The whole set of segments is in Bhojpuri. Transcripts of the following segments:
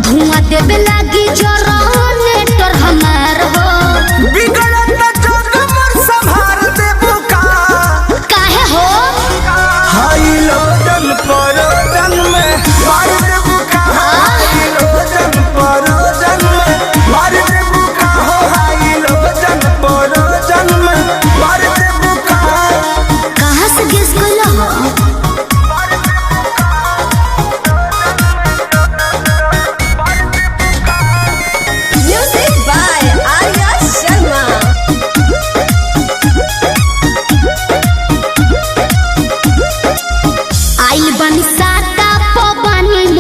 धुआं देवे लागी जनरेटर हमार हो बिगड़त जग मोर संभाल देबू का काहे हो हाई लोजन परोजन में मार देबू का हाई लोजन परोजन में मार देबू का हो हाई लोजन परोजन में मार देबू का कहां से गेस कइला हो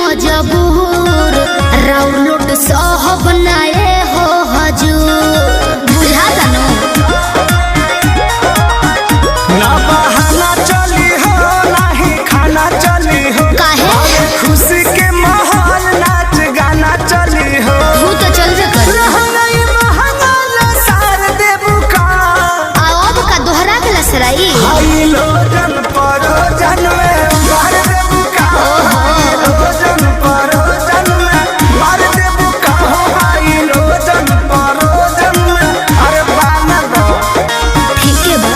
मजबूर राउलोट साहब नाए हो हजूर बुझा जानो ना बहाना चली हो नाही खाना चली हो काहे खुशी के माहौल नाच गाना चली हो तू तो चलबे कर रहनई महंगा सार देबू का अब का दोहरा के लसराई हाई लोजन परोजन में मार देबू का हाई लोजन परोजन में मार देबू का हाई लोजन परोजन में अरे बाना दो ठीक है बा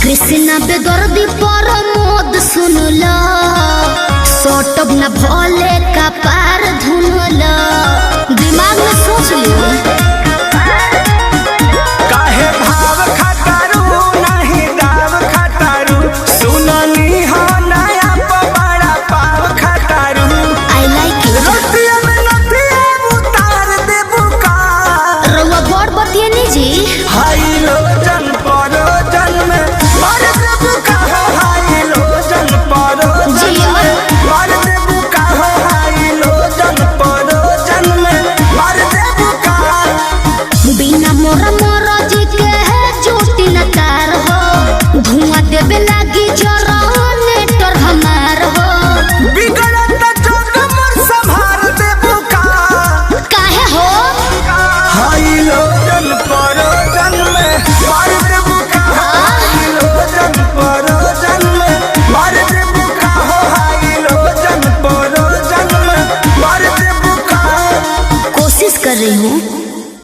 कृष्णा बेदर्दी पर मोद सुनला सोटब न भोले का पार धुनला दिमाग में सोच लियो काहे भाव खटारू नहीं दाव खटारू सुननी हो नया पवाड़ा पाव खटारू आई लाइक इट रोटिया में नथिया उतार देबू का रउआ बड़ बतिए नी जी हाई लोजन परोजन में मार देबू का हाई लोजन परोजन में मार देबू का हाई लोजन परोजन में मार देबू का बिना मोरा मोरा जी के है चोटी न तार हो धुआं देवे लागी जनरेटर हमार हो बिगड़त जग मोर संभाल देबू का काहे हो हाई लोजन परोजन में मार देबू का हाई लोजन परोजन में मार देबू का हाई लोजन परोजन में मार देबू का कोशिश कर रही हूँ।